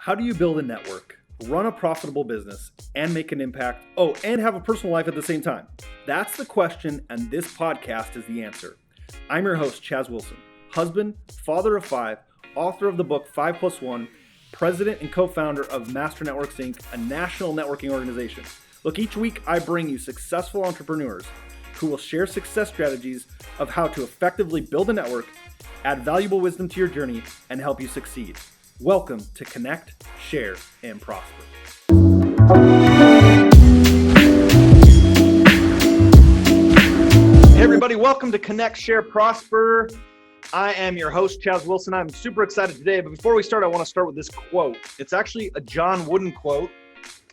How do you build a network, run a profitable business, and make an impact? Oh, and have a personal life at the same time? That's the question, and this podcast is the answer. I'm your host, Chaz Wilson, husband, father of five, author of the book 5+1, president and co-founder of Master Networks Inc., a national networking organization. Look, each week I bring you successful entrepreneurs who will share success strategies of how to effectively build a network, add valuable wisdom to your journey, and help you succeed. Welcome to Connect, Share, and Prosper. Hey everybody, welcome to Connect, Share, Prosper. I am your host, Chaz Wilson. I'm super excited today, but before we start, I want to start with this quote. It's actually a John Wooden quote,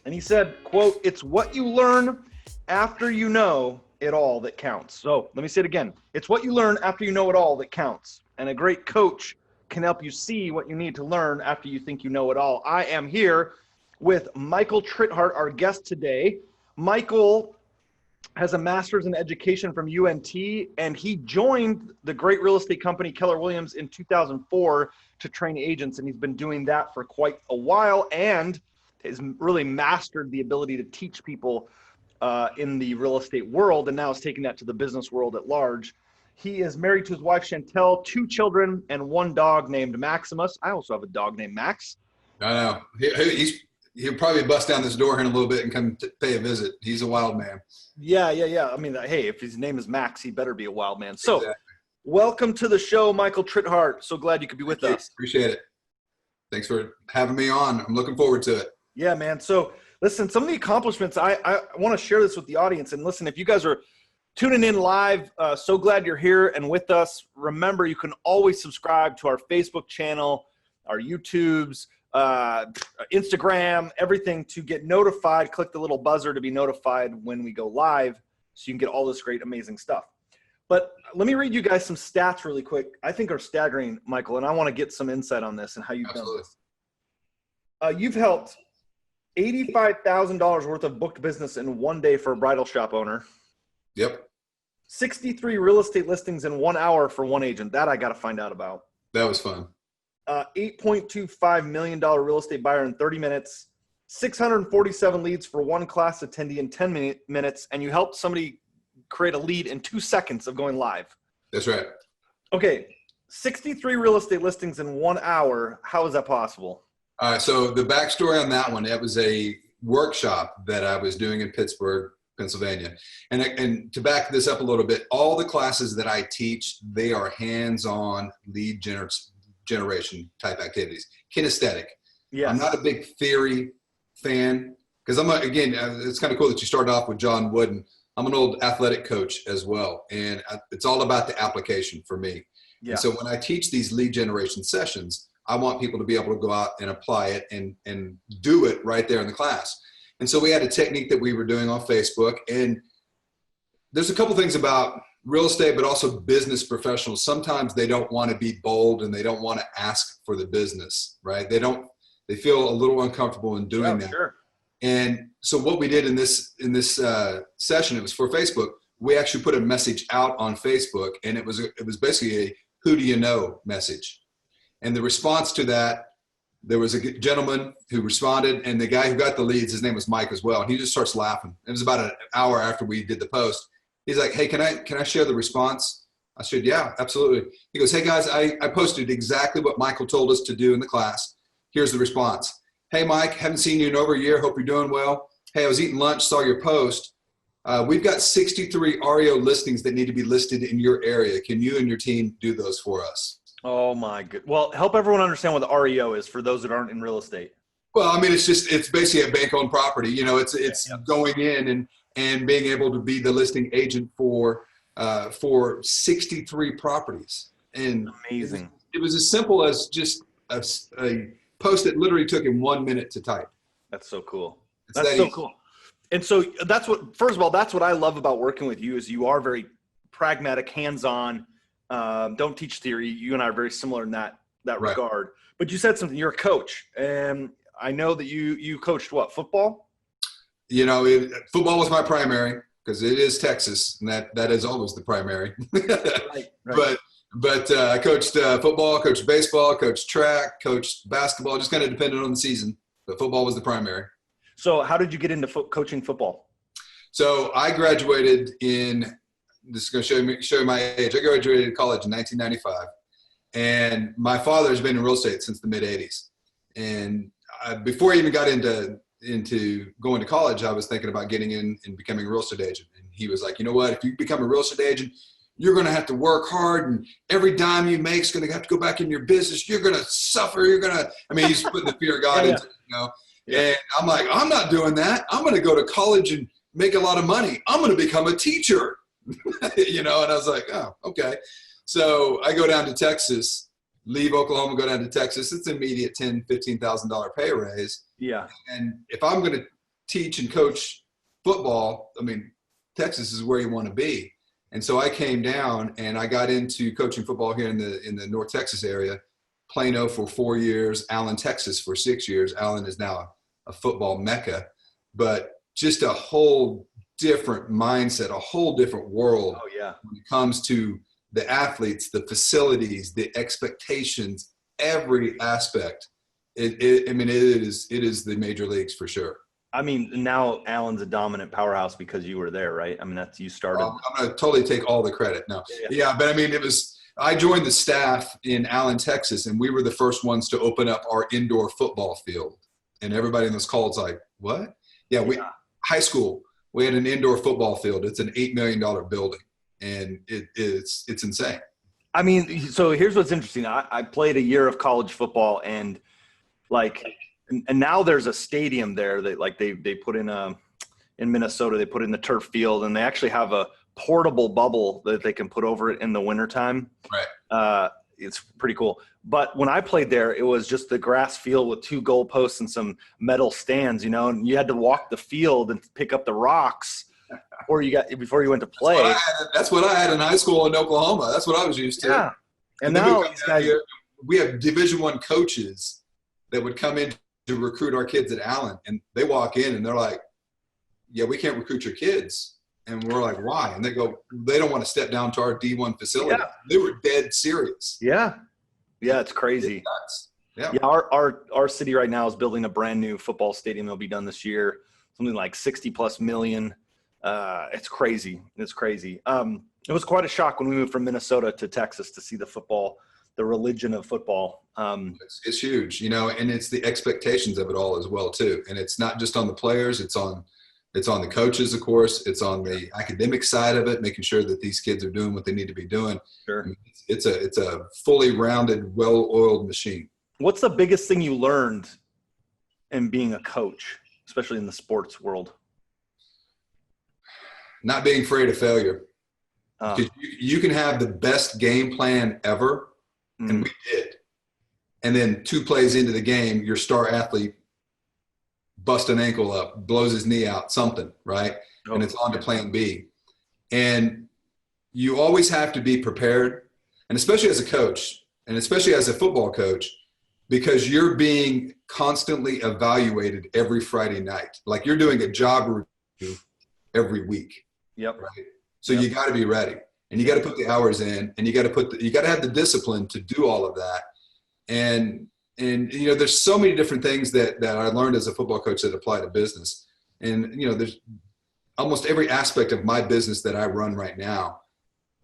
and he said, quote, "It's what you learn after you know it all that counts." So let me say it again. It's what you learn after you know it all that counts. And a great coach can help you see what you need to learn after you think you know it all. I am here with Michael Tritthart, our guest today. Michael has a master's in education from UNT, and he joined the great real estate company Keller Williams in 2004 to train agents, and he's been doing that for quite a while and has really mastered the ability to teach people in the real estate world, and now is taking that to the business world at large. He is married to his wife, Chantel, 2 children, and 1 dog named Maximus. I also have a dog named Max. I know. He'll probably bust down this door here in a little bit and come pay a visit. He's a wild man. Yeah. I mean, hey, if his name is Max, he better be a wild man. So Welcome to the show, Michael Tritthart. So glad you could be with us. Appreciate it. Thanks for having me on. I'm looking forward to it. Yeah, man. So listen, some of the accomplishments, I want to share this with the audience. And listen, if you guys are tuning in live, so glad you're here and with us. Remember, you can always subscribe to our Facebook channel, our YouTubes, Instagram, everything to get notified. Click the little buzzer to be notified when we go live so you can get all this great, amazing stuff. But let me read you guys some stats really quick. I think are staggering, Michael, and I want to get some insight on this and how you've done this. You've helped $85,000 worth of booked business in 1 day for a bridal shop owner. Yep. 63 real estate listings in 1 hour for 1 agent. That I got to find out about. That was fun. $8.25 million real estate buyer in 30 minutes. 647 leads for 1 class attendee in 10 minutes. And you helped somebody create a lead in 2 seconds of going live. That's right. Okay. 63 real estate listings in 1 hour. How is that possible? All right. So the backstory on that one, it was a workshop that I was doing in Pittsburgh, Pennsylvania. And to back this up a little bit, all the classes that I teach, they are hands-on lead generation type activities, kinesthetic. Yeah. I'm not a big theory fan because again, it's kind of cool that you started off with John Wooden. I'm an old athletic coach as well. And it's all about the application for me. Yeah. And so when I teach these lead generation sessions, I want people to be able to go out and apply it and do it right there in the class. And so we had a technique that we were doing on Facebook, and there's a couple things about real estate, but also business professionals. Sometimes they don't want to be bold and they don't want to ask for the business, right? They feel a little uncomfortable in doing that. Sure. And so what we did in this session, it was for Facebook. We actually put a message out on Facebook, and it was basically a "who do you know" message. And the response to that, there was a gentleman who responded, and the guy who got the leads, his name was Mike as well. And he just starts laughing. It was about an hour after we did the post. He's like, "Hey, can I share the response?" I said, "Yeah, absolutely." He goes, "Hey guys, I posted exactly what Michael told us to do in the class. Here's the response. Hey Mike, haven't seen you in over a year. Hope you're doing well. Hey, I was eating lunch, saw your post. We've got 63 REO listings that need to be listed in your area. Can you and your team do those for us?" Oh my good. Well, help everyone understand what the REO is for those that aren't in real estate. Well, I mean, it's basically a bank-owned property. You know, it's going in and being able to be the listing agent for 63 properties. And amazing. It was as simple as just a post that literally took him 1 minute to type. That's so cool. That's so cool. And so first of all, that's what I love about working with you is you are very pragmatic, hands-on. Don't teach theory. You and I are very similar in that right. regard. But you said something. You're a coach, and I know that you coached what, football? You know, football was my primary because it is Texas, and that is always the primary. Right. But I coached football, coached baseball, coached track, coached basketball, just kind of depended on the season. But football was the primary. So how did you get into coaching football? So I graduated this is going to show you my age. I graduated college in 1995. And my father's been in real estate since the mid-'80s. And before I even got into going to college, I was thinking about getting in and becoming a real estate agent. And he was like, you know what, if you become a real estate agent, you're going to have to work hard, and every dime you make is going to have to go back in your business. You're going to suffer. He's putting the fear of God into it, Yeah. And I'm like, I'm not doing that. I'm going to go to college and make a lot of money. I'm going to become a teacher, and I was like, oh, okay. So I go down to Texas, leave Oklahoma, go down to Texas. It's an immediate $10,000, $15,000 pay raise. Yeah. And if I'm going to teach and coach football, Texas is where you want to be. And so I came down and I got into coaching football here in the North Texas area, Plano for 4 years, Allen, Texas for 6 years. Allen is now a football mecca, but just a whole different mindset, a whole different world. Oh, yeah. When it comes to the athletes, the facilities, the expectations, every aspect. It is the major leagues for sure. Now Allen's a dominant powerhouse because you were there, right? That's you started. I'm going to totally take all the credit. No. Yeah, but I joined the staff in Allen, Texas, and we were the first ones to open up our indoor football field. And everybody in this call is like, what? Yeah, high school, we had an indoor football field. It's an $8 million building, and it's insane. So here's what's interesting. I played a year of college football, and and now there's a stadium there that they put in Minnesota. They put in the turf field, and they actually have a portable bubble that they can put over it in the wintertime. Right. It's pretty cool. But when I played there, it was just the grass field with 2 goalposts and some metal stands, and you had to walk the field and pick up the rocks before you went to play. That's what I had in high school in Oklahoma. That's what I was used to. Yeah. And now we have Division I coaches that would come in to recruit our kids at Allen, and they walk in and they're like, yeah, we can't recruit your kids. And we're like, why? And they go, they don't want to step down to our D1 facility. Yeah. They were dead serious. Yeah. Yeah, it's crazy. Yeah. Our city right now is building a brand new football stadium. It'll be done this year. Something like 60+ million. It's crazy. It's crazy. It was quite a shock when we moved from Minnesota to Texas to see the religion of football. It's huge, and it's the expectations of it all as well too. And it's not just on the players, it's on the coaches, of course. It's on the academic side of it, making sure that these kids are doing what they need to be doing. Sure. It's a fully rounded, well-oiled machine. What's the biggest thing you learned in being a coach, especially in the sports world? Not being afraid of failure. Because you can have the best game plan ever, and we did. And then 2 plays into the game, your star athlete busts an ankle up, blows his knee out, something, right? And it's on to plan B. And you always have to be prepared, and especially as a coach, and especially as a football coach, because you're being constantly evaluated every Friday night. Like you're doing a job review every week. Yep. Right? So you got to be ready, and you got to put the hours in, and you got to have the discipline to do all of that. And there's so many different things that I learned as a football coach that apply to business. And, there's almost every aspect of my business that I run right now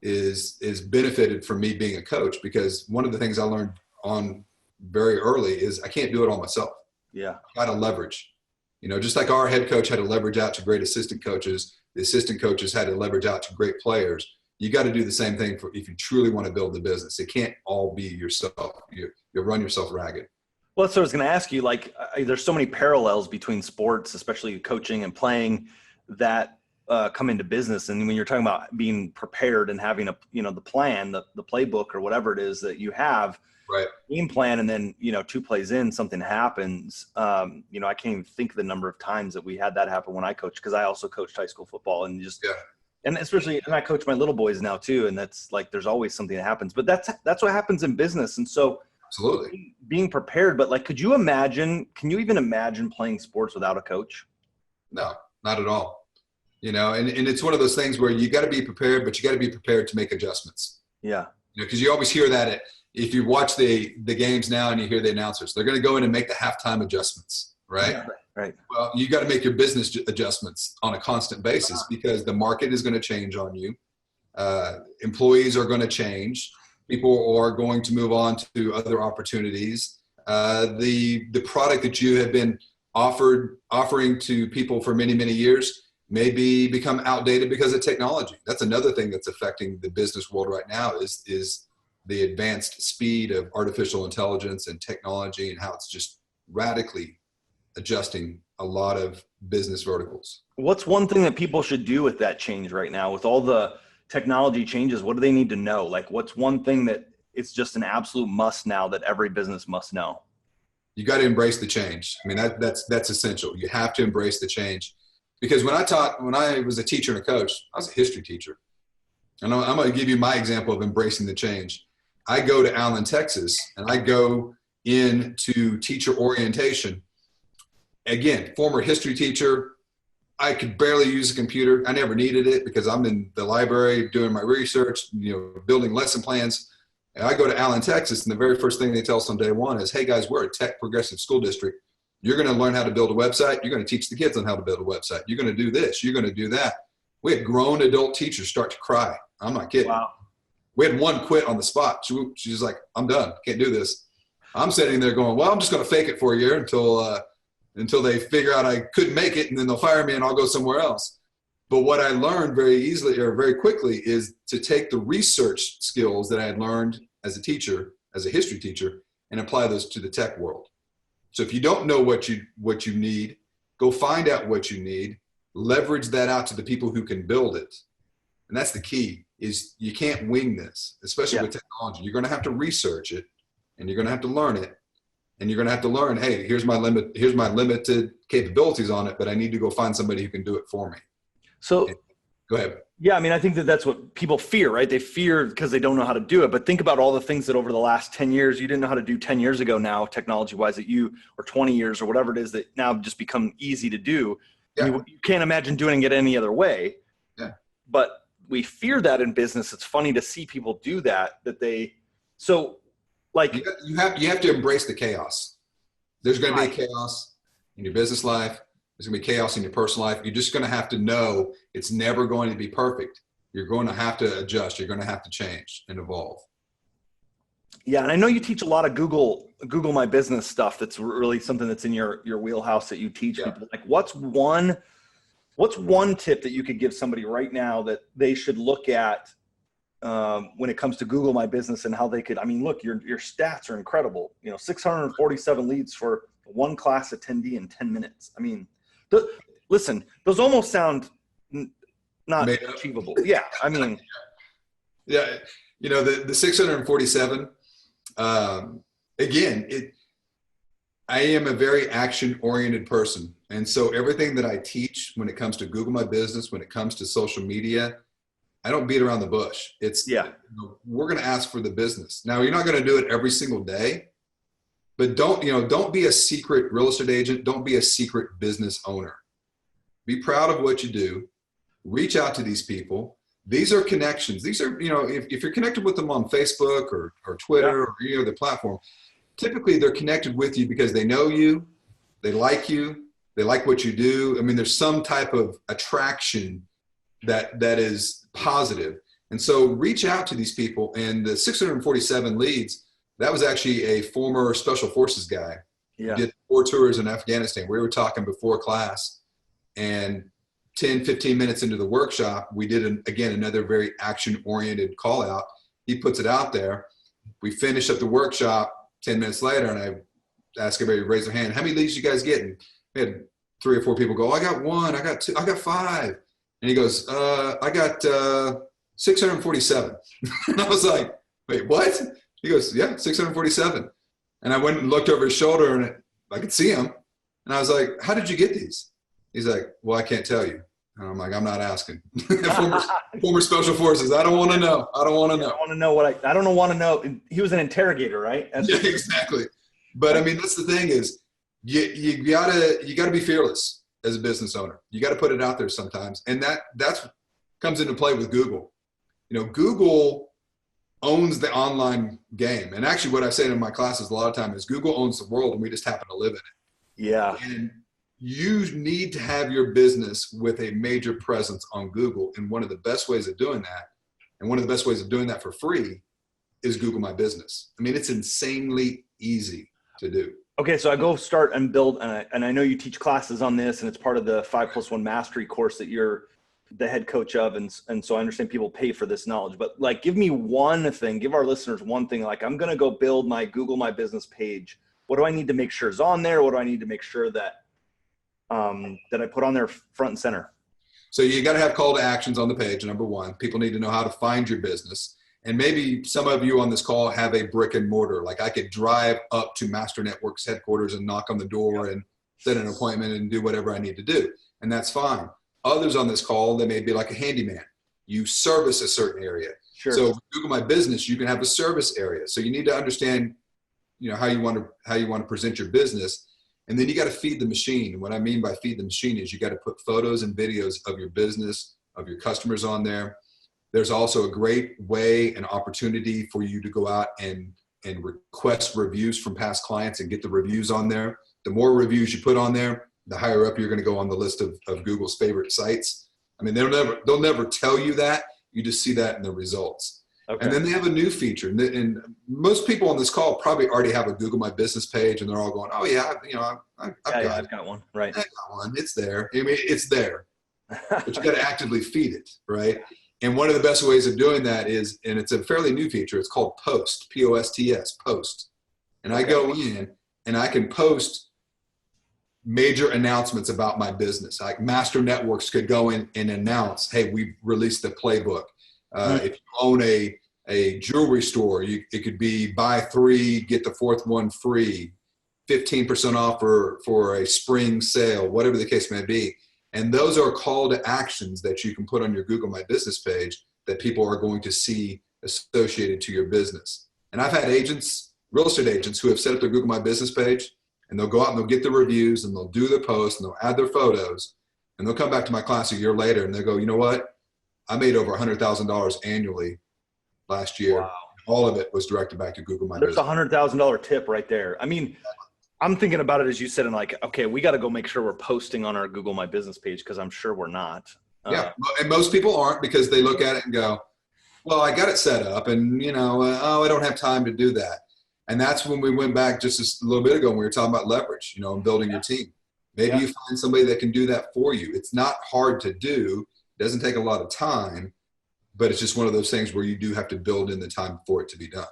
is benefited from me being a coach, because one of the things I learned on very early is I can't do it all myself. Yeah. I got to leverage, just like our head coach had to leverage out to great assistant coaches, the assistant coaches had to leverage out to great players. You got to do the same thing if you truly want to build the business. It can't all be yourself. You'll run yourself ragged. Well, that's what I was going to ask you. There's so many parallels between sports, especially coaching and playing, that come into business. And when you're talking about being prepared and having the plan, the playbook or whatever it is that you have, right, game plan, and then 2 plays in, something happens. I can't even think the number of times that we had that happen when I coached, because I also coached high school football, and and especially, and I coach my little boys now too. And that's there's always something that happens, but that's what happens in business. And so absolutely being prepared, but can you even imagine playing sports without a coach? No, not at all. And it's one of those things where you got to be prepared, but you got to be prepared to make adjustments. Yeah. because you always hear that if you watch the games now and you hear the announcers, they're going to go in and make the halftime adjustments, right? Yeah, right. Well, you got to make your business adjustments on a constant basis because the market is going to change on you. Employees are going to change. People are going to move on to other opportunities. The product that you have been offering to people for many, many years maybe become outdated because of technology. That's another thing that's affecting the business world right now is the advanced speed of artificial intelligence and technology and how it's just radically adjusting a lot of business verticals. What's one thing that people should do with that change right now? With all the technology changes, what do they need to know? Like, what's one thing that it's just an absolute must now that every business must know? You got to embrace the change. I mean, that's essential. You have to embrace the change. Because when I was a teacher and a coach, I was a history teacher. And I'm going to give you my example of embracing the change. I go to Allen, Texas, and I go into teacher orientation. Again, former history teacher, I could barely use a computer. I never needed it because I'm in the library doing my research, building lesson plans. And I go to Allen, Texas, and the very first thing they tell us on day one is, hey guys, we're a tech progressive school district. You're going to learn how to build a website. You're going to teach the kids on how to build a website. You're going to do this. You're going to do that. We had grown adult teachers start to cry. I'm not kidding. Wow. We had one quit on the spot. She's like, I'm done. Can't do this. I'm sitting there going, well, I'm just going to fake it for a year until they figure out I couldn't make it, and then they'll fire me and I'll go somewhere else. But what I learned very quickly is to take the research skills that I had learned as a teacher, as a history teacher, and apply those to the tech world. So if you don't know what you need, go find out what you need, leverage that out to the people who can build it. And that's the key, is you can't wing this, especially with technology. You're going to have to research it, and you're going to have to learn it. And you're going to have to learn, hey, here's my limited capabilities on it, but I need to go find somebody who can do it for me. So go ahead. Yeah, I mean, I think that's what people fear, right? They fear because they don't know how to do it. But think about all the things that over the last 10 years, you didn't know how to do 10 years ago now, technology-wise, or 20 years or whatever it is that now just become easy to do. Yeah. You can't imagine doing it any other way. Yeah. But we fear that in business. It's funny to see people do that so like. You have to embrace the chaos. There's going to be chaos in your business life. There's going to be chaos in your personal life. You're just going to have to know it's never going to be perfect. You're going to have to adjust. You're going to have to change and evolve. Yeah, and I know you teach a lot of Google My Business stuff. That's really something that's in your wheelhouse that you teach people. Like, what's one tip that you could give somebody right now that they should look at when it comes to Google My Business and how they could? I mean, look, your stats are incredible. 647 leads for one class attendee in 10 minutes. I mean. Listen, those almost sound not achievable. Yeah, I mean. Yeah, the 647, again, I am a very action-oriented person. And so everything that I teach when it comes to Google My Business, when it comes to social media, I don't beat around the bush. We're going to ask for the business. Now, you're not going to do it every single day. But don't be a secret real estate agent. Don't be a secret business owner. Be proud of what you do. Reach out to these people. These are connections. These are, if you're connected with them on Facebook or Twitter or any other platform, typically they're connected with you because they know you, they like what you do. I mean, there's some type of attraction that is positive. And so reach out to these people. And the 647 leads, that was actually a former special forces guy. Yeah. He did 4 tours in Afghanistan. We were talking before class, and 10, 15 minutes into the workshop, we did another very action-oriented call out. He puts it out there. We finish up the workshop 10 minutes later, and I ask everybody to raise their hand. How many leads you guys getting? We had 3 or 4 people go, I got 1, I got 2, I got 5. And he goes, I got 647. And I was like, wait, what? He goes, yeah, 647. And I went and looked over his shoulder, and I could see him. And I was like, how did you get these? He's like, well, I can't tell you. And I'm like, I'm not asking. former special forces. I don't want to know. I don't want to know. I want to know I don't want to know. He was an interrogator, right? Yeah, exactly. But I mean, that's the thing is you gotta be fearless as a business owner. You got to put it out there sometimes. And that's comes into play with Google. Google owns the online game. And actually what I say in my classes a lot of time is Google owns the world and we just happen to live in it. Yeah. And you need to have your business with a major presence on Google. And one of the best ways of doing that, and one of the best ways of doing that for free, is Google My Business. I mean, it's insanely easy to do. Okay, so I go start and build, and I know you teach classes on this, and it's part of the 5+1 Mastery course that you're the head coach of, and so I understand people pay for this knowledge. But like, give me one thing, give our listeners one thing. Like, I'm gonna go build my Google My Business page. What do I need to make sure is on there? What do I need to make sure that that I put on there front and center? So you got to have call to actions on the page. Number one, people need to know how to find your business. And maybe some of you on this call have a brick and mortar. Like I could drive up to Master Networks headquarters and knock on the door and set an appointment and do whatever I need to do. And that's fine. Others on this call, they may be like a handyman. You service a certain area. Sure. So with Google My Business, you can have a service area. So you need to understand, how you want to present your business. And then you got to feed the machine. And what I mean by feed the machine is you got to put photos and videos of your business, of your customers on there. There's also a great way and opportunity for you to go out and request reviews from past clients and get the reviews on there. The more reviews you put on there, the higher up you're going to go on the list of Google's favorite sites. I mean, they'll never tell you that. You just see that in the results. Okay. And then they have a new feature. And most people on this call probably already have a Google My Business page, and they're all going, "Oh yeah, I've got one. Right. I got one. It's there. I mean, it's there, but you got to actively feed it, right?" And one of the best ways of doing that is, and it's a fairly new feature, it's called Post, P-O-S-T-S, Post. And I go in and I can post major announcements about my business. Like Master Networks could go in and announce, "Hey, we released the Playbook." If you own a jewelry store, it could be buy 3, get the 4th one free, 15% off for a spring sale, whatever the case may be. And those are call to actions that you can put on your Google My Business page that people are going to see associated to your business. And I've had agents, real estate agents, who have set up their Google My Business page, and they'll go out and they'll get the reviews and they'll do the posts and they'll add their photos, and they'll come back to my class a year later and they'll go, "You know what? I made over $100,000 annually last year." Wow. All of it was directed back to Google My Business. There's a $100,000 tip right there. I mean, I'm thinking about it as you said, and like, okay, we got to go make sure we're posting on our Google My Business page, because I'm sure we're not. Yeah, and most people aren't, because they look at it and go, "Well, I got it set up, and I don't have time to do that." And that's when we went back just a little bit ago when we were talking about leverage, and building your team. Maybe you find somebody that can do that for you. It's not hard to do. It doesn't take a lot of time, but it's just one of those things where you do have to build in the time for it to be done.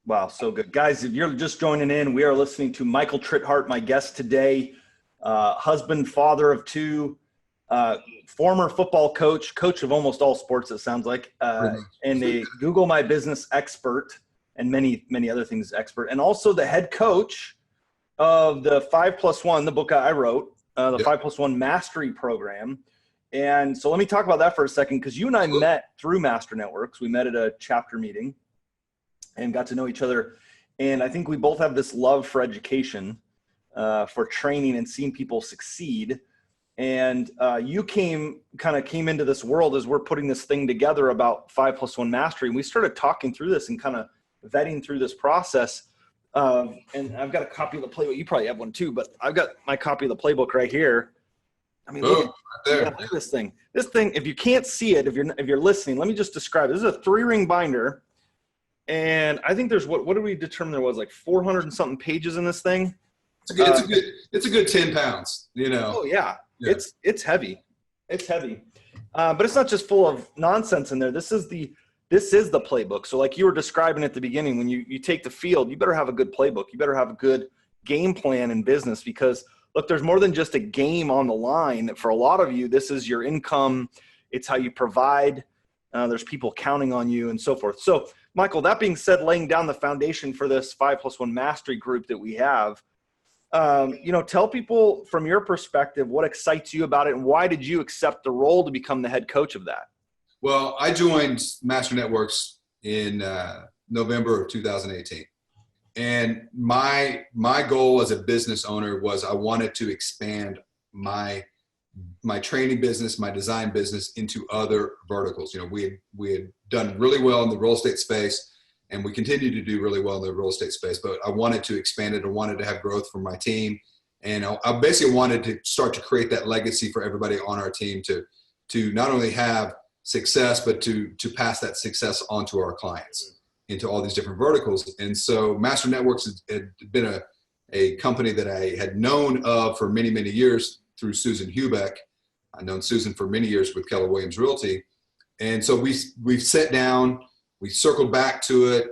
Wow, so good. Guys, if you're just joining in, we are listening to Michael Tritthart, my guest today, husband, father of 2, former football coach of almost all sports, it sounds like, and a Google My Business expert, and many, many other things expert, and also the head coach of the 5+1, the book I wrote, the 5+1 Mastery Program. And so let me talk about that for a second, because you and I met through Master Networks. We met at a chapter meeting and got to know each other. And I think we both have this love for education, for training and seeing people succeed. And you came into this world as we're putting this thing together about 5+1 Mastery. And we started talking through this and kind of vetting through this process. And I've got a copy of the playbook. You probably have one too, but I've got my copy of the playbook right here. I mean, look at this thing. This thing, if you can't see it, if you're listening, let me just describe it. This is a 3-ring binder. And I think there's what did we determine there was, like 400 and something pages in this thing? It's a good 10 pounds, Oh yeah. It's heavy. It's heavy. But it's not just full of nonsense in there. This is the playbook. So like you were describing at the beginning, when you take the field, you better have a good playbook. You better have a good game plan in business, because look, there's more than just a game on the line. For a lot of you, this is your income. It's how you provide. There's people counting on you and so forth. So Michael, that being said, laying down the foundation for this 5+1 Mastery group that we have, tell people from your perspective what excites you about it, and why did you accept the role to become the head coach of that? Well, I joined Master Networks in November of 2018. And my goal as a business owner was I wanted to expand my training business, my design business into other verticals. We had done really well in the real estate space. and we continue to do really well in the real estate space, but I wanted to expand it. I wanted to have growth for my team. And I basically wanted to start to create that legacy for everybody on our team to not only have success, but to pass that success on to our clients into all these different verticals. And so Master Networks had been a company that I had known of for many, many years through Susan Hubeck. I've known Susan for many years with Keller Williams Realty. And so we sat down, we circled back to it.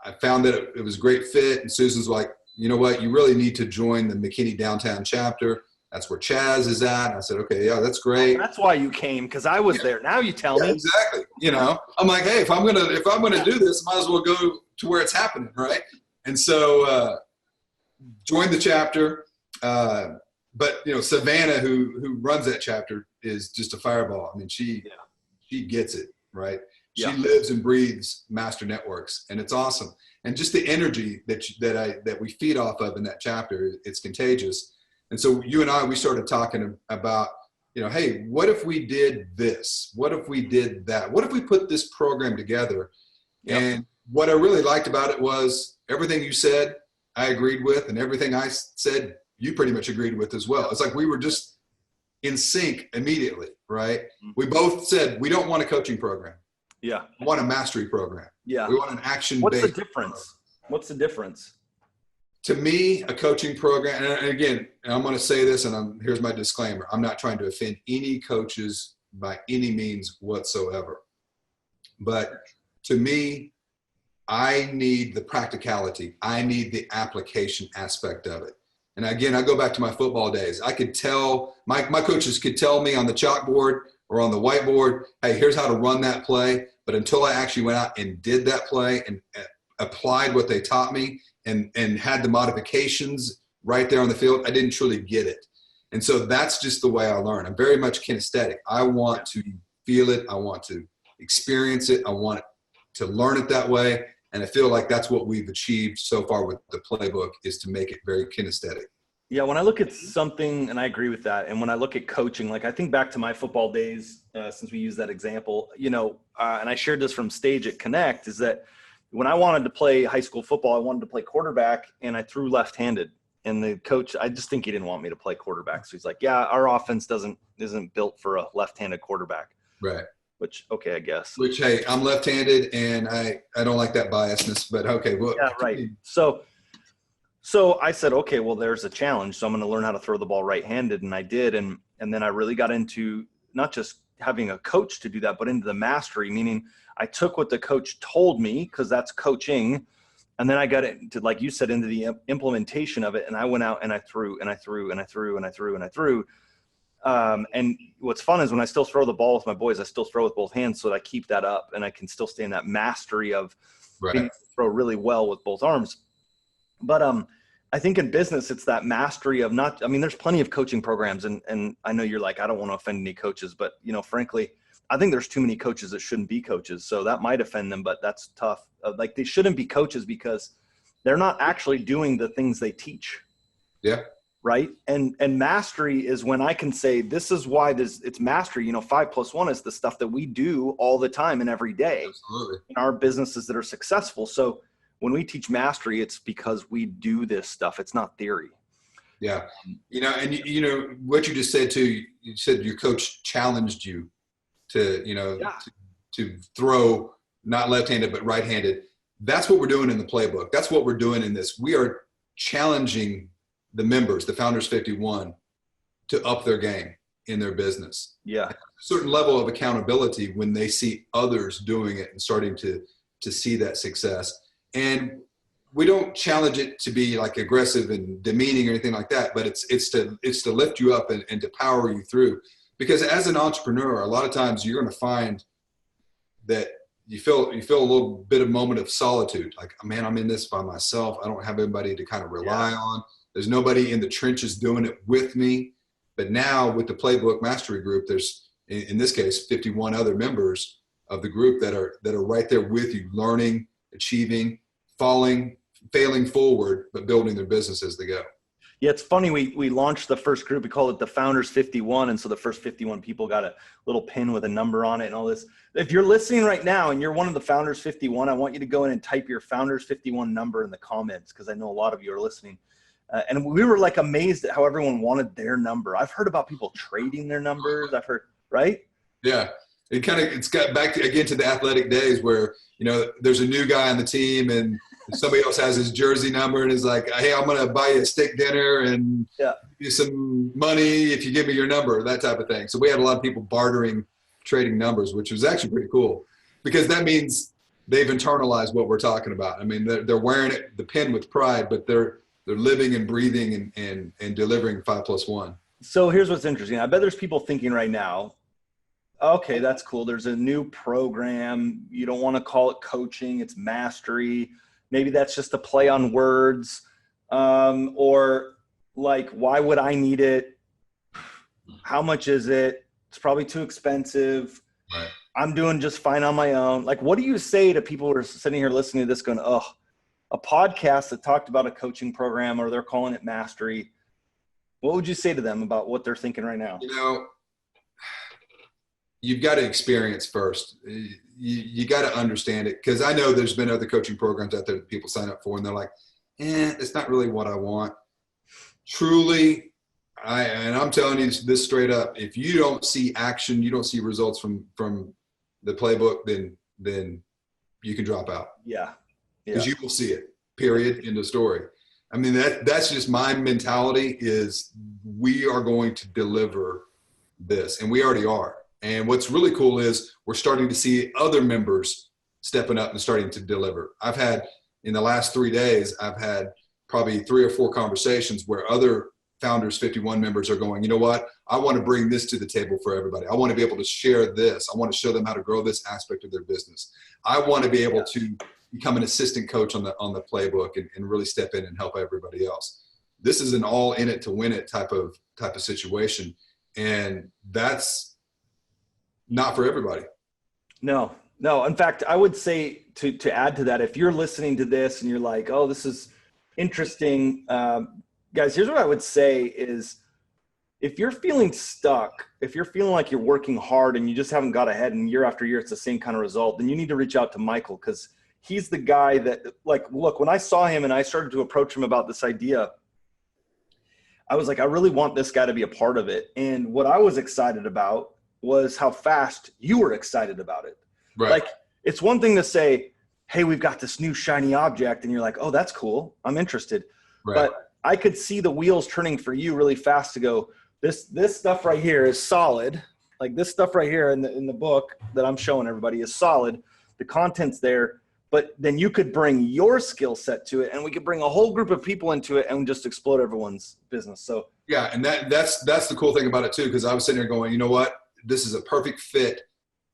I found that it was a great fit. And Susan's like, you know what, you really need to join the McKinney Downtown chapter. That's where Chaz is at. And I said, okay, yeah, that's great. That's why you came, because I was there. Now you tell me. Exactly. You know, I'm like, hey, if I'm gonna do this, might as well go to where it's happening, right? And so joined the chapter. But you know, Savannah, who runs that chapter, is just a fireball. I mean, she gets it, right? She lives and breathes Master Networks, and it's awesome. And just the energy that we feed off of in that chapter, it's contagious. And so you and I, we started talking about, you know, hey, what if we did this? What if we did that? What if we put this program together? Yep. And what I really liked about it was everything you said, I agreed with, and everything I said, you pretty much agreed with as well. It's like we were just in sync immediately, right? We both said we don't want a coaching program. Yeah. We want a mastery program. Yeah. We want an action-based. What's the difference? What's the difference? To me, a coaching program, and again, I'm going to say this, and here's my disclaimer. I'm not trying to offend any coaches by any means whatsoever. But to me, I need the practicality. I need the application aspect of it. And again, I go back to my football days. I could tell, my coaches could tell me on the chalkboard or on the whiteboard, hey, here's how to run that play. But until I actually went out and did that play and applied what they taught me and had the modifications right there on the field, I didn't truly get it. And so that's just the way I learn. I'm very much kinesthetic. I want to feel it. I want to experience it. I want to learn it that way. And I feel like that's what we've achieved so far with the playbook, is to make it very kinesthetic. Yeah, when I look at something, and I agree with that, and when I look at coaching, like I think back to my football days, since we use that example, you know, and I shared this from stage at Connect, is that when I wanted to play high school football, I wanted to play quarterback, and I threw left-handed. And the coach, I just think he didn't want me to play quarterback. So he's like, yeah, our offense isn't built for a left-handed quarterback. Right. Which, okay, I guess. Which, hey, I'm left-handed, and I don't like that biasness, but okay. Well, yeah, right. So I said, okay, well, there's a challenge. So I'm going to learn how to throw the ball right-handed, and I did. And then I really got into not just having a coach to do that, but into the mastery, meaning I took what the coach told me, because that's coaching, and then I got into, like you said, into the implementation of it, and I went out and I threw and I threw and I threw and I threw and I threw. And what's fun is when I still throw the ball with my boys, I still throw with both hands, so that I keep that up and I can still stay in that mastery of being able to throw really well with both arms. But I think in business, it's that mastery of not, I mean, there's plenty of coaching programs, and I know you're like, I don't want to offend any coaches, but you know, frankly, I think there's too many coaches that shouldn't be coaches. So that might offend them, but that's tough. Like, they shouldn't be coaches because they're not actually doing the things they teach. Yeah. Right. And mastery is when I can say, this is why it's mastery. You know, 5+1 is the stuff that we do all the time and every day. Absolutely. In our businesses that are successful. So when we teach mastery, it's because we do this stuff. It's not theory. Yeah. You know, and you know, what you just said too, you said your coach challenged you to, you know, to throw not left-handed, but right-handed. That's what we're doing in the playbook. That's what we're doing in this. We are challenging the members, the Founders 51, to up their game in their business. Yeah. A certain level of accountability when they see others doing it and starting to see that success. And we don't challenge it to be like aggressive and demeaning or anything like that, but it's to lift you up and to power you through. Because as an entrepreneur, a lot of times you're going to find that you feel a little bit of moment of solitude. Like, man, I'm in this by myself. I don't have anybody to kind of rely on. There's nobody in the trenches doing it with me. But now with the Playbook Mastery Group, there's, in this case, 51 other members of the group that are right there with you, learning, achieving, failing forward, but building their business as they go. Yeah, it's funny. We launched the first group. We called it the Founders 51. And so the first 51 people got a little pin with a number on it and all this. If you're listening right now and you're one of the Founders 51, I want you to go in and type your Founders 51 number in the comments, because I know a lot of you are listening. And we were like amazed at how everyone wanted their number. I've heard about people trading their numbers. I've heard, right? Yeah. It's got back to, again, to the athletic days where, there's a new guy on the team and somebody else has his jersey number and is like, hey, I'm going to buy you a steak dinner and give you some money if you give me your number, that type of thing. So we had a lot of people trading numbers, which was actually pretty cool, because that means they've internalized what we're talking about. I mean, they're wearing the pin with pride, but they're living and breathing and delivering 5+1. So here's what's interesting. I bet there's people thinking right now, okay, that's cool. There's a new program. You don't want to call it coaching. It's mastery. Maybe that's just a play on words. Or like, why would I need it? How much is it? It's probably too expensive. Right. I'm doing just fine on my own. Like, what do you say to people who are sitting here listening to this going, oh, a podcast that talked about a coaching program, or they're calling it mastery? What would you say to them about what they're thinking right now? You've got to experience first. You got to understand it, because I know there's been other coaching programs out there that people sign up for and they're like, it's not really what I want. Truly, I'm telling you this straight up, if you don't see action, you don't see results from the playbook, then you can drop out. Yeah. Because you will see it, period, end of story. I mean, that's just my mentality, is we are going to deliver this, and we already are. And what's really cool is we're starting to see other members stepping up and starting to deliver. In the last 3 days, I've had probably 3 or 4 conversations where other Founders 51 members are going, you know what, I want to bring this to the table for everybody. I want to be able to share this. I want to show them how to grow this aspect of their business. I want to be able to become an assistant coach on the playbook and really step in and help everybody else. This is an all in it to win it type of situation. And that's not for everybody. No. In fact, I would say to add to that, if you're listening to this and you're like, oh, this is interesting, guys, here's what I would say is, if you're feeling stuck, if you're feeling like you're working hard and you just haven't got ahead and year after year it's the same kind of result, then you need to reach out to Michael, because he's the guy that, like, look, when I saw him and I started to approach him about this idea, I was like, I really want this guy to be a part of it. And what I was excited about was how fast you were excited about it. Right. Like, it's one thing to say, hey, we've got this new shiny object, and you're like, oh, that's cool, I'm interested. Right. But I could see the wheels turning for you really fast to go, this stuff right here is solid. Like, this stuff right here in the book that I'm showing everybody is solid. The content's there, but then you could bring your skill set to it, and we could bring a whole group of people into it and just explode everyone's business. So yeah, and that's the cool thing about it too, because I was sitting there going, you know what, this is a perfect fit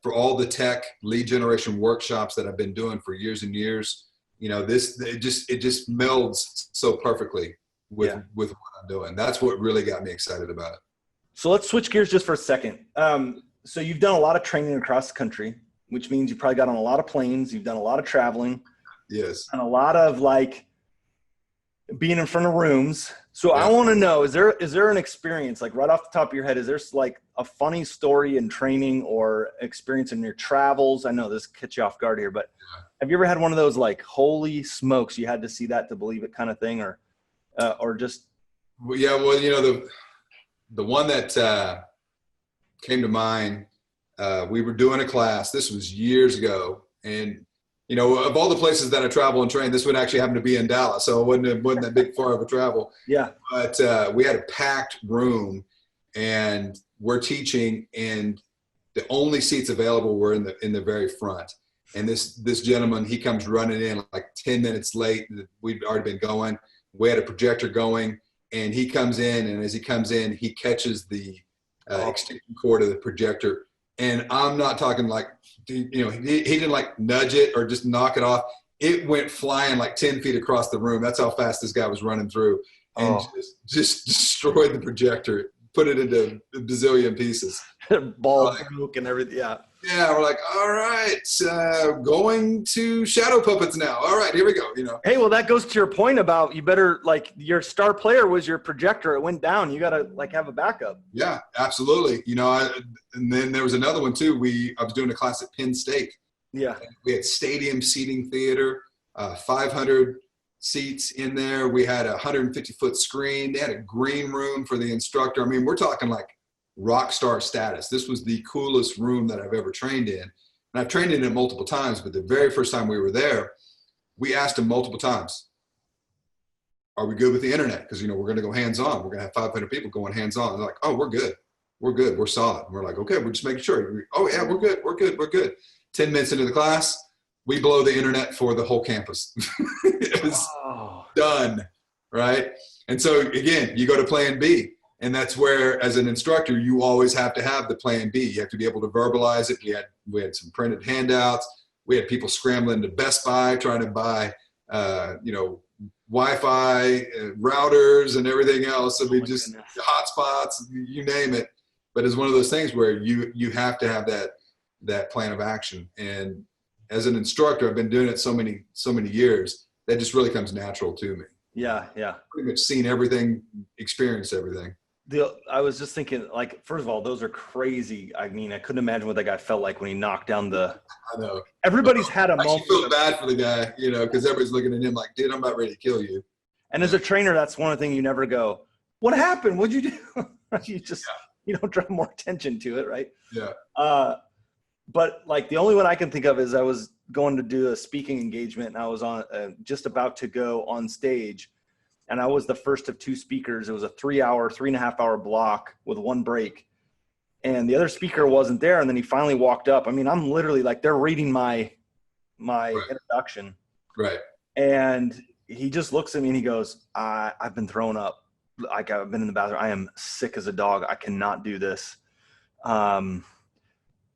for all the tech lead generation workshops that I've been doing for years and years. It just melds so perfectly with what I'm doing. That's what really got me excited about it. So let's switch gears just for a second. So you've done a lot of training across the country, which means you probably got on a lot of planes. You've done a lot of traveling. Yes. And a lot of like being in front of rooms. So I want to know, is there an experience, like right off the top of your head, is there like a funny story in training or experience in your travels? I know this catch you off guard here, but have you ever had one of those like, holy smokes, you had to see that to believe it kind of thing, or just? Well, yeah, well, the one that came to mind, we were doing a class, this was years ago, and of all the places that I travel and train, this would actually happen to be in Dallas, so it wasn't that big far of a travel. Yeah. But we had a packed room, and we're teaching, and the only seats available were in the very front. And this gentleman, he comes running in like 10 minutes late. We'd already been going. We had a projector going, and he comes in, and as he comes in, he catches the extension cord of the projector. And I'm not talking like, he didn't like nudge it or just knock it off. It went flying like 10 feet across the room. That's how fast this guy was running through, and just destroyed the projector, put it into a bazillion pieces. Ball broke and everything. Yeah. Yeah, we're like, all right, going to shadow puppets now. All right, here we go. Hey, well, that goes to your point about you better, like, your star player was your projector. It went down. You got to, like, have a backup. Yeah, absolutely. And then there was another one too. I was doing a class at Penn State. Yeah. We had stadium seating theater, 500 seats in there. We had a 150-foot screen. They had a green room for the instructor. I mean, we're talking like rock star status. This was the coolest room that I've ever trained in. And I've trained in it multiple times, but the very first time we were there, we asked them multiple times, are we good with the internet? Because, we're going to go hands-on. We're going to have 500 people going hands-on. They're like, oh, we're good. We're good. We're solid. And we're like, okay, we're just making sure. Oh, yeah, we're good. We're good. We're good. 10 minutes into the class, we blow the internet for the whole campus. It was done, right? And so, again, you go to plan B. And that's where, as an instructor, you always have to have the plan B. You have to be able to verbalize it. We had some printed handouts. We had people scrambling to Best Buy trying to buy, Wi-Fi, routers, and everything else. So hotspots, you name it. But it's one of those things where you have to have that plan of action. And as an instructor, I've been doing it so many years that just really comes natural to me. Yeah. Pretty much seen everything, experienced everything. I was just thinking, like, first of all, those are crazy. I mean, I couldn't imagine what that guy felt like when he knocked down the. I know. Everybody's had a moment. I feel bad for the guy, because everybody's looking at him like, dude, I'm about ready to kill you. And as a trainer, that's one of the things you never go, what happened? What'd you do? You just, you don't draw more attention to it, right? Yeah. But like the only one I can think of is I was going to do a speaking engagement and I was on just about to go on stage. And I was the first of two speakers. It was a 3.5 hour block with one break. And the other speaker wasn't there. And then he finally walked up. I mean, I'm literally like, they're reading my introduction. Right. And he just looks at me and he goes, I've been thrown up. Like, I've been in the bathroom. I am sick as a dog. I cannot do this. And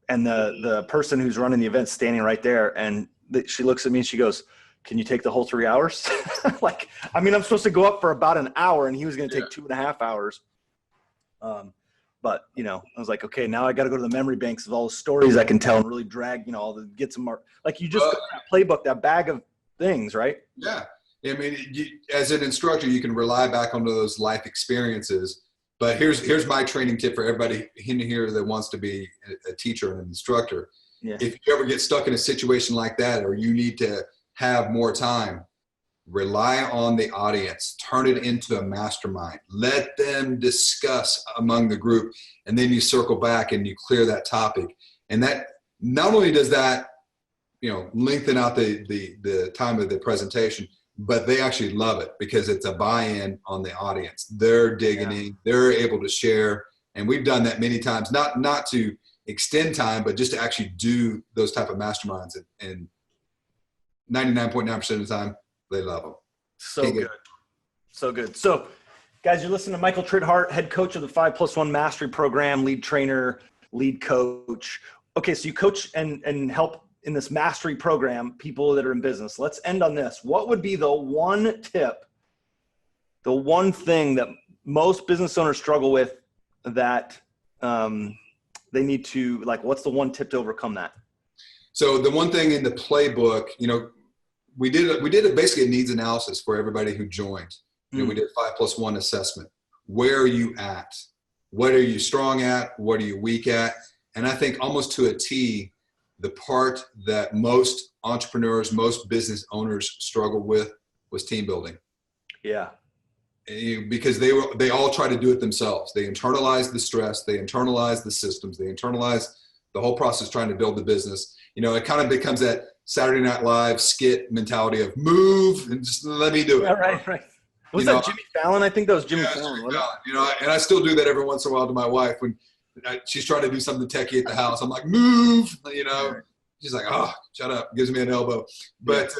the person who's running the event standing right there. And she looks at me and she goes, can you take the whole 3 hours? Like, I mean, I'm supposed to go up for about an hour and he was going to take 2.5 hours. But, I was like, okay, now I got to go to the memory banks of all the stories I can tell and really drag, get some more, like you just got that playbook, that bag of things, right? Yeah. I mean, as an instructor, you can rely back onto those life experiences. But here's my training tip for everybody in here that wants to be a teacher and an instructor. Yeah. If you ever get stuck in a situation like that, or you need to have more time, rely on the audience, turn it into a mastermind, let them discuss among the group, and then you circle back and you clear that topic. And that not only does that, lengthen out the time of the presentation, but they actually love it because it's a buy-in on the audience. They're digging in, they're able to share. And we've done that many times, not to extend time, but just to actually do those type of masterminds. And 99.9% of the time, they love them. So good. So good. So, guys, you're listening to Michael Tritthart, head coach of the 5+1 Mastery Program, lead trainer, lead coach. Okay, so you coach and help in this mastery program people that are in business. Let's end on this. What would be the one tip, the one thing that most business owners struggle with that they need to, like, what's the one tip to overcome that? So the one thing in the playbook, we did basically a needs analysis for everybody who joined. We did 5+1 assessment. Where are you at? What are you strong at? What are you weak at? And I think almost to a T, the part that most entrepreneurs, most business owners struggle with was team building. Yeah. Because they all try to do it themselves. They internalize the stress, they internalize the systems, they internalize the whole process trying to build the business. It kind of becomes that Saturday Night Live skit mentality of move and just let me do it. Yeah, right. Was that Jimmy Fallon? I think that was Jimmy Fallon. And I still do that every once in a while to my wife when she's trying to do something techie at the house. I'm like, move, She's like, oh, shut up. Gives me an elbow. But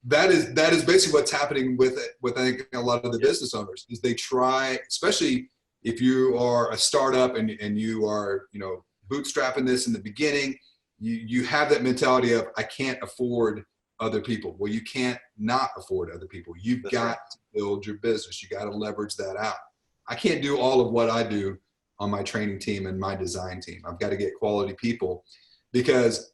that is basically what's happening with I think a lot of the business owners is they try, especially if you are a startup and you are, bootstrapping this in the beginning, you have that mentality of, I can't afford other people. Well, you can't not afford other people. You've got to build your business. You got to leverage that out. I can't do all of what I do on my training team and my design team. I've got to get quality people. because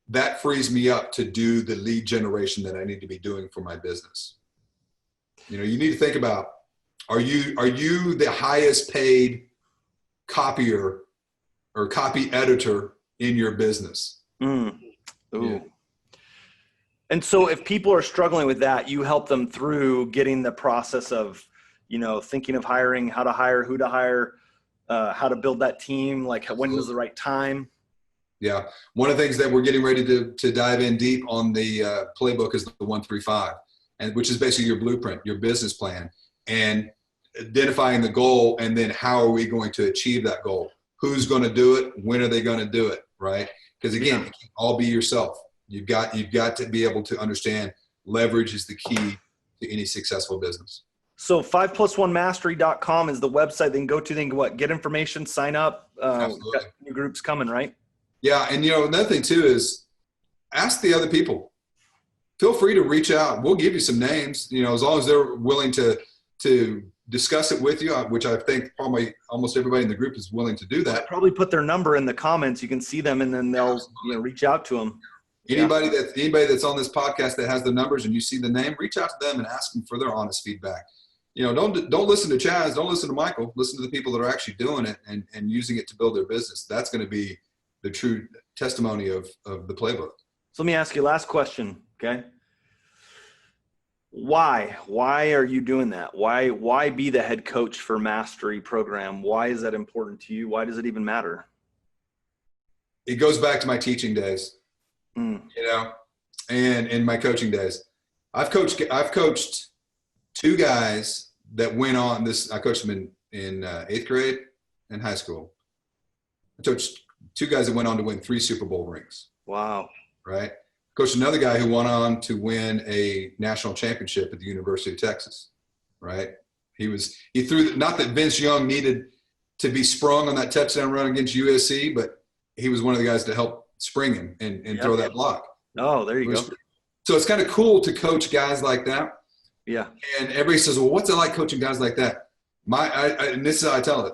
that frees me up to do the lead generation that I need to be doing for my business. You know, you need to think about, are you the highest paid copier or copy editor in your business? Ooh. Yeah. And so if people are struggling with that, you help them through getting the process of, you know, thinking of hiring, how to hire, who to hire, how to build that team, like when is the right time. Yeah. One of the things that we're getting ready to dive in deep on the playbook is the 135, and which is basically your blueprint, your business plan, and identifying the goal, and then how are we going to achieve that goal? Who's going to do it? When are they going to do it? Right? Because again, you can't all be yourself. You've got to be able to understand leverage is the key to any successful business. So 5+1mastery.com is the website they can go to. They can get information, sign up. Got new groups coming, right? Yeah. And, you know, another thing too is ask the other people. Feel free to reach out. We'll give you some names, you know, as long as they're willing to discuss it with you, which I think probably almost everybody in the group is willing to do that. I'll probably put their number in the comments. You can see them, and then they'll reach out to them. Anybody that's on this podcast that has the numbers and you see the name, reach out to them and ask them for their honest feedback. You know, don't listen to Chaz, don't listen to Michael, listen to the people that are actually doing it and using it to build their business. That's going to be the true testimony of the playbook. So let me ask you last question. Okay. Why are you doing that? Why be the head coach for Mastery program? Why is that important to you? Why does it even matter? It goes back to my teaching days, you know, and in my coaching days. I've coached two guys that went on this. I coached them in 8th grade and high school. I coached two guys that went on to win 3 Super Bowl rings. Wow. Right. Coached another guy who went on to win a national championship at the University of Texas. Right. He threw, not that Vince Young needed to be sprung on that touchdown run against USC, but he was one of the guys to help spring him and throw that block. Oh, there you go. So it's kind of cool to coach guys like that. Yeah. And everybody says, well, what's it like coaching guys like that? And this is how I tell it.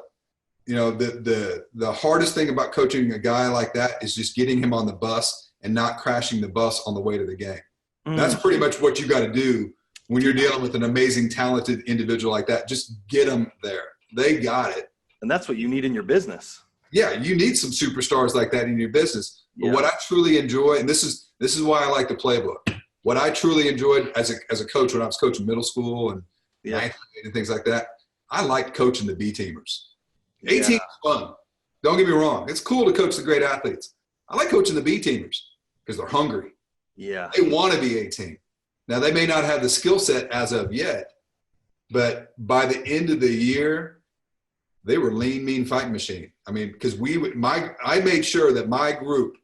You know, the hardest thing about coaching a guy like that is just getting him on the bus and not crashing the bus on the way to the game. That's pretty much what you got to do when you're dealing with an amazing, talented individual like that. Just get them there. They got it. And that's what you need in your business. Yeah, you need some superstars like that in your business. But what I truly enjoy, and this is why I like the playbook. What I truly enjoyed as a coach when I was coaching middle school and ninth grade and things like that, I liked coaching the B teamers. 18 is fun. Don't get me wrong. It's cool to coach the great athletes. I like coaching the B teamers because they're hungry. Yeah. They want to be 18. Now, they may not have the skill set as of yet, but by the end of the year, they were lean, mean fighting machine. I mean, because I made sure that my group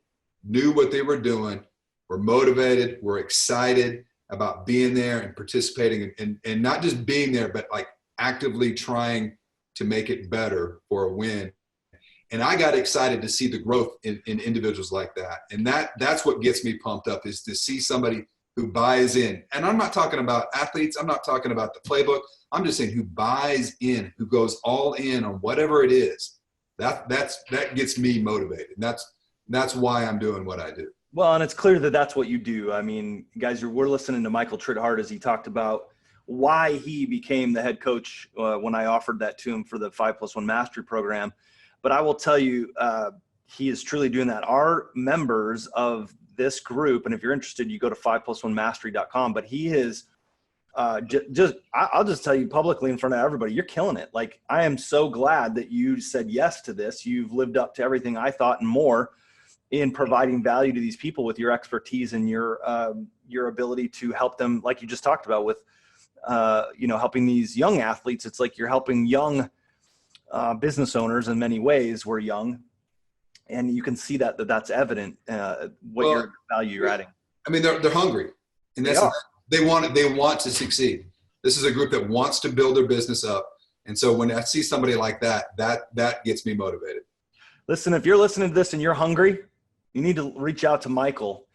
knew what they were doing, were motivated, were excited about being there and participating and not just being there, but like actively trying to make it better for a win. And I got excited to see the growth in individuals like that. And that's what gets me pumped up, is to see somebody who buys in. And I'm not talking about athletes. I'm not talking about the playbook. I'm just saying who buys in, who goes all in on whatever it is. That gets me motivated. And that's why I'm doing what I do. Well, and it's clear that that's what you do. I mean, guys, we're listening to Michael Tritthart as he talked about why he became the head coach when I offered that to him for the 5+1 Mastery program. But I will tell you, he is truly doing that. Our members of this group, and if you're interested, you go to 5+1mastery.com. But he is I'll just tell you publicly in front of everybody, you're killing it. Like, I am so glad that you said yes to this. You've lived up to everything I thought and more in providing value to these people with your expertise and your ability to help them, like you just talked about with, helping these young athletes. It's like you're helping young business owners in many ways. We're young, and you can see that's evident. Your value you're adding. I mean, they're hungry, and they want to succeed. This is a group that wants to build their business up, and so when I see somebody like that gets me motivated. Listen, if you're listening to this and you're hungry, you need to reach out to Michael.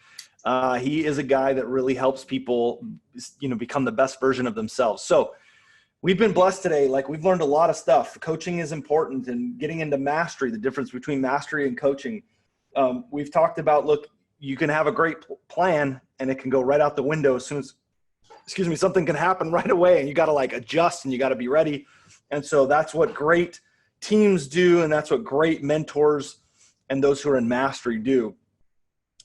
He is a guy that really helps people, become the best version of themselves. So we've been blessed today. Like, we've learned a lot of stuff. Coaching is important, and getting into mastery, the difference between mastery and coaching. We've talked about, look, you can have a great plan and it can go right out the window as soon as, something can happen right away, and you got to like adjust and you got to be ready. And so that's what great teams do. And that's what great mentors and those who are in mastery do.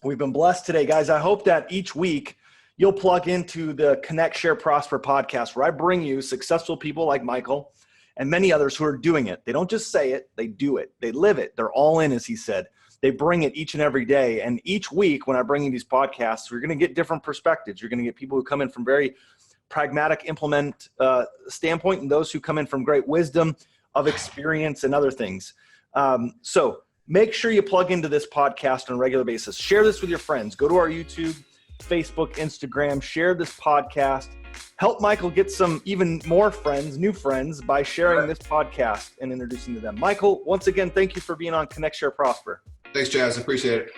We've been blessed today, guys. I hope that each week you'll plug into the Connect, Share, Prosper podcast, where I bring you successful people like Michael and many others who are doing it. They don't just say it, they do it. They live it. They're all in, as he said. They bring it each and every day. And each week when I bring you these podcasts, we're going to get different perspectives. You're going to get people who come in from very pragmatic implement standpoint, and those who come in from great wisdom of experience and other things. So make sure you plug into this podcast on a regular basis. Share this with your friends. Go to our YouTube, Facebook, Instagram. Share this podcast. Help Michael get some even more friends, new friends, by sharing this podcast and introducing to them. Michael, once again, thank you for being on Connect, Share, Prosper. Thanks, Chaz. I appreciate it.